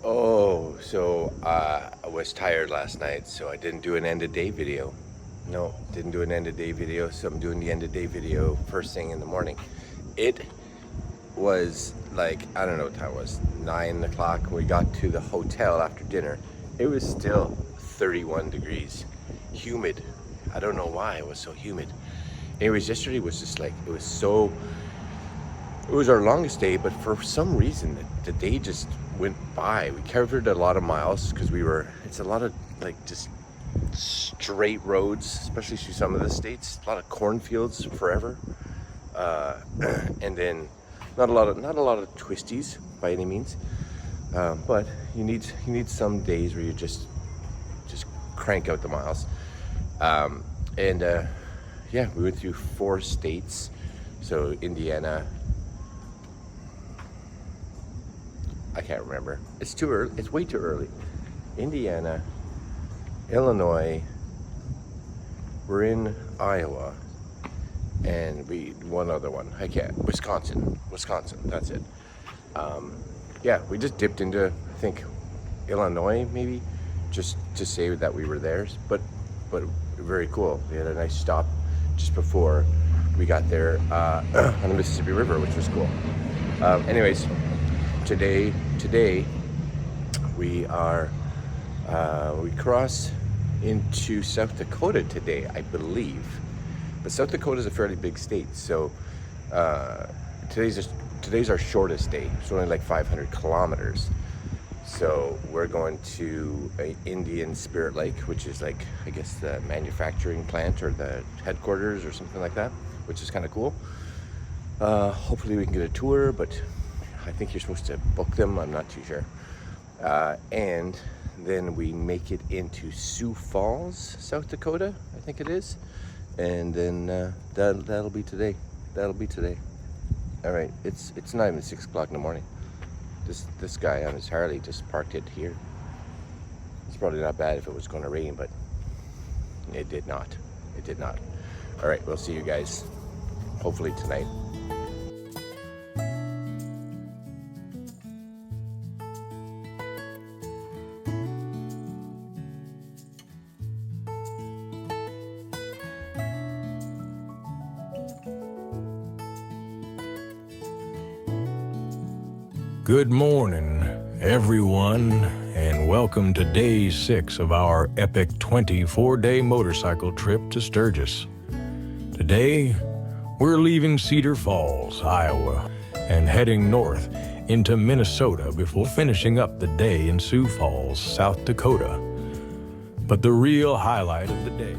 Oh, so I was tired last night, so I didn't do an end of day video. No, didn't do an end of day video, so I'm doing the end of day video first thing in the morning. It was like, I don't know what time it was, 9 o'clock. We got to the hotel after dinner. It was still 31 degrees, humid. I don't know why it was so humid. Anyways, yesterday was just like, it was our longest day, but for some reason the day just went by. We covered a lot of miles because it's a lot of like just straight roads, especially through some of the states, a lot of cornfields forever, and then not a lot of twisties by any means, but you need some days where you just crank out the miles, yeah, we went through 4 states. So Indiana, I can't remember, it's too early, it's way too early. Indiana, Illinois, we're in Iowa, and one other one, I can't, Wisconsin, that's it. Yeah, we just dipped into, I think, Illinois maybe, just to say that we were there, but very cool. We had a nice stop just before we got there on the Mississippi River, which was cool. Anyways, today we cross into South Dakota today, I believe. But South Dakota is a fairly big state, so today's our shortest day. It's only like 500 kilometers. So we're going to Indian Spirit Lake, which is like, I guess, the manufacturing plant or the headquarters or something like that, which is kind of cool. Hopefully we can get a tour, but I think you're supposed to book them. I'm not too sure. And then we make it into Sioux Falls, South Dakota, I think it is. And then that'll be today. All right, it's not even 6 o'clock in the morning. This guy on his Harley just parked it here. It's probably not bad if it was going to rain, but it did not. All right, we'll see you guys hopefully tonight. Good morning, everyone, and welcome to day 6 of our epic 24-day motorcycle trip to Sturgis. Today, we're leaving Cedar Falls, Iowa, and heading north into Minnesota before finishing up the day in Sioux Falls, South Dakota. But the real highlight of the day,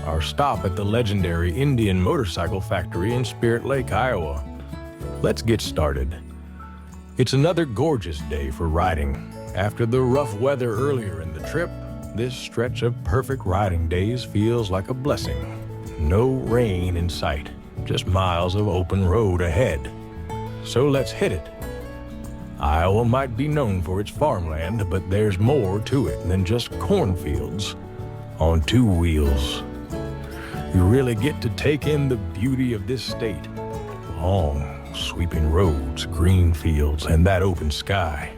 our stop at the legendary Indian Motorcycle Factory in Spirit Lake, Iowa. Let's get started. It's another gorgeous day for riding. After the rough weather earlier in the trip, this stretch of perfect riding days feels like a blessing. No rain in sight, just miles of open road ahead. So let's hit it. Iowa might be known for its farmland, but there's more to it than just cornfields on 2 wheels. You really get to take in the beauty of this state. Long, sweeping roads, green fields, and that open sky.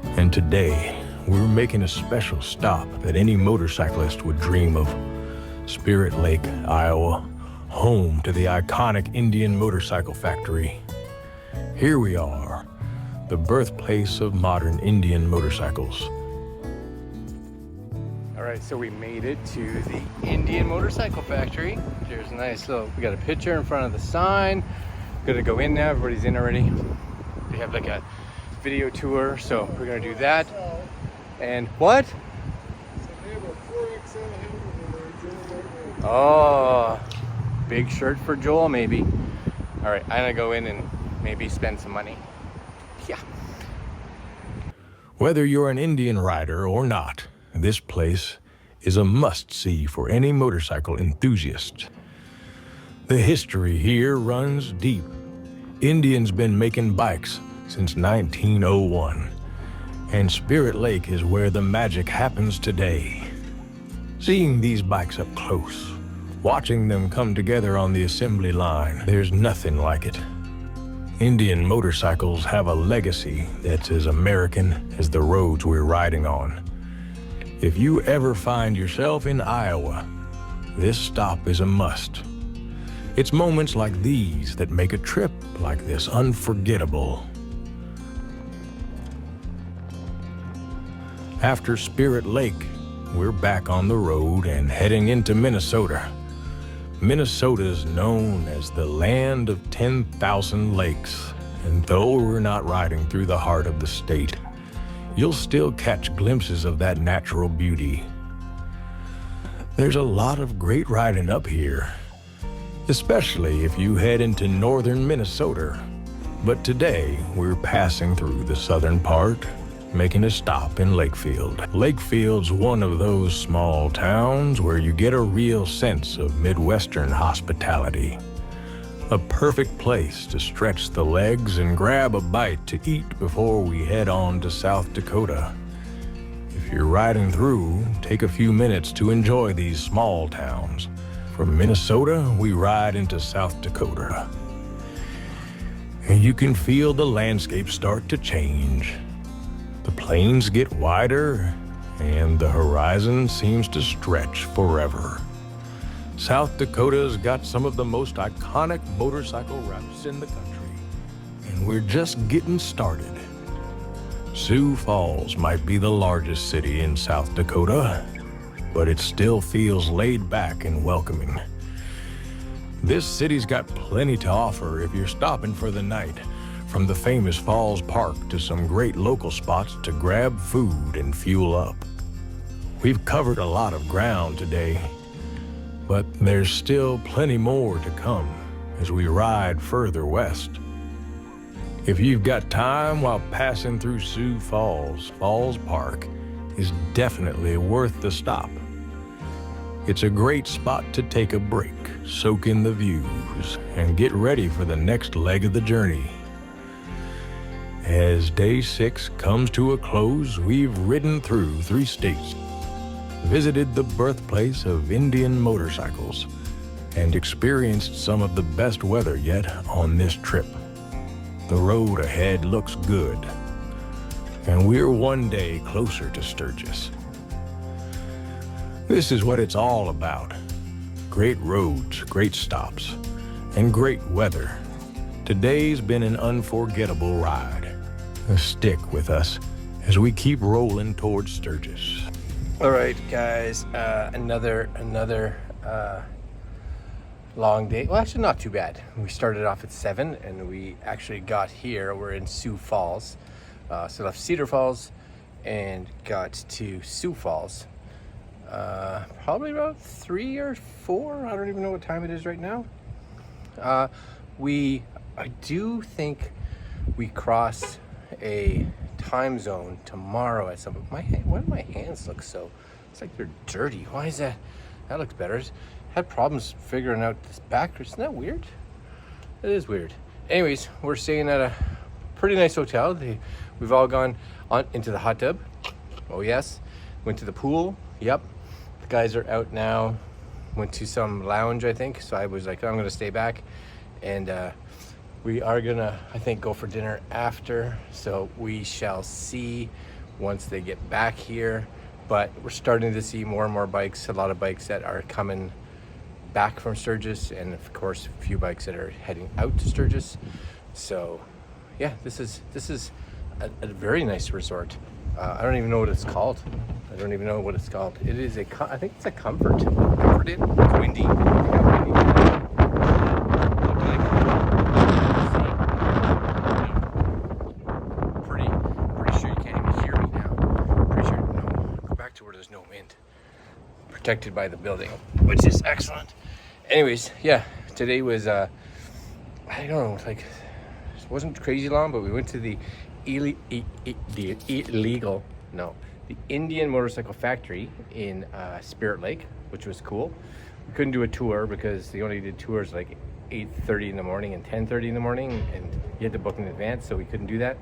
And today, we're making a special stop that any motorcyclist would dream of. Spirit Lake, Iowa, home to the iconic Indian Motorcycle Factory. Here we are, the birthplace of modern Indian motorcycles. All right, so we made it to the Indian Motorcycle Factory. There's a nice little, we got a picture in front of the sign. Gonna go in now, everybody's in already. They have like a video tour, so we're gonna do that. And what? Oh, big shirt for Joel maybe. All right, I'm gonna go in and maybe spend some money. Yeah. Whether you're an Indian rider or not, this place is a must-see for any motorcycle enthusiast. The history here runs deep. Indians been making bikes since 1901, and Spirit Lake is where the magic happens today. Seeing these bikes up close, watching them come together on the assembly line, there's nothing like it. Indian motorcycles have a legacy that's as American as the roads we're riding on. If you ever find yourself in Iowa, this stop is a must. It's moments like these that make a trip like this unforgettable. After Spirit Lake, we're back on the road and heading into Minnesota. Minnesota's known as the land of 10,000 lakes, and though we're not riding through the heart of the state, you'll still catch glimpses of that natural beauty. There's a lot of great riding up here, especially if you head into northern Minnesota. But today, we're passing through the southern part, making a stop in Lakefield. Lakefield's one of those small towns where you get a real sense of Midwestern hospitality. A perfect place to stretch the legs and grab a bite to eat before we head on to South Dakota. If you're riding through, take a few minutes to enjoy these small towns. From Minnesota, we ride into South Dakota. And you can feel the landscape start to change. The plains get wider, and the horizon seems to stretch forever. South Dakota's got some of the most iconic motorcycle routes in the country, and we're just getting started. Sioux Falls might be the largest city in South Dakota, but it still feels laid back and welcoming. This city's got plenty to offer if you're stopping for the night. From the famous Falls Park to some great local spots to grab food and fuel up. We've covered a lot of ground today, but there's still plenty more to come as we ride further west. If you've got time while passing through Sioux Falls, Falls Park is definitely worth the stop. It's a great spot to take a break, soak in the views, and get ready for the next leg of the journey. As day 6 comes to a close, we've ridden through 3 states, visited the birthplace of Indian motorcycles, and experienced some of the best weather yet on this trip. The road ahead looks good, and we're one day closer to Sturgis. This is what it's all about. Great roads, great stops, and great weather. Today's been an unforgettable ride. Stick with us as we keep rolling towards Sturgis. All right, guys, another long day. Well, actually not too bad. We started off at 7 and we actually got here. We're in Sioux Falls. So left Cedar Falls and got to Sioux Falls. Probably about 3 or 4. I don't even know what time it is right now. I do think we cross a time zone tomorrow at some point. Why do my hands look so, it's like they're dirty. Why is that? That looks better. Had problems figuring out this back. Isn't that weird? It is weird. Anyways, we're staying at a pretty nice hotel. We've all gone on into the hot tub. Oh yes. Went to the pool. Yep. The guys are out now. Went to some lounge, I think. So I was like, I'm gonna stay back. And we are gonna, I think, go for dinner after. So we shall see once they get back here. But we're starting to see more and more bikes, a lot of bikes that are coming back from Sturgis, and of course a few bikes that are heading out to Sturgis. So yeah, this is a very nice resort. I don't even know what it's called. It is I think it's a Comfort Inn. It's windy. Pretty sure you can't even hear me now. Pretty sure, no, go back to where there's no wind. Protected by the building, which is excellent. Anyways, yeah, today was I don't know, like, it wasn't crazy long, but we went to the Indian Motorcycle Factory in Spirit Lake, which was cool. We couldn't do a tour because they only did tours like 8:30 in the morning and 10:30 in the morning, and you had to book in advance, so we couldn't do that.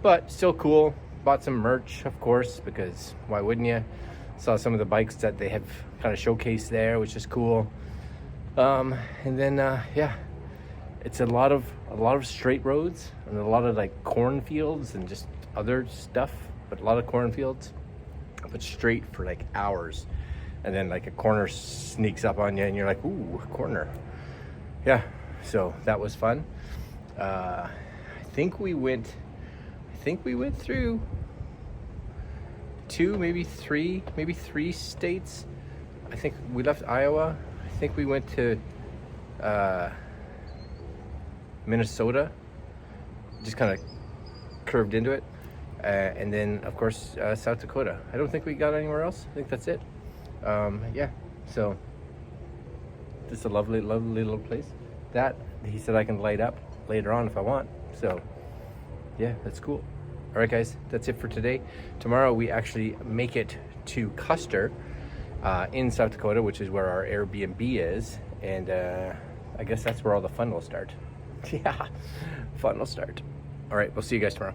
But still cool. Bought some merch, of course, because why wouldn't you? Saw some of the bikes that they have kind of showcased there, which is cool. And then yeah, it's a lot of straight roads and a lot of like cornfields and just other stuff, but a lot of cornfields, but straight for like hours. And then like a corner sneaks up on you and you're like, ooh, a corner. Yeah, so that was fun. I think we went through maybe three states. I think we left Iowa. I think we went to Minnesota, just kind of curved into it. And then of course South Dakota. I don't think we got anywhere else. I think that's it. Yeah, so this is a lovely little place that he said I can light up later on if I want. So yeah, that's cool. All right guys, that's it for today. Tomorrow we actually make it to Custer in South Dakota, which is where our Airbnb is, and I guess that's where all the fun will start. Yeah, fun will start. All right, we'll see you guys tomorrow.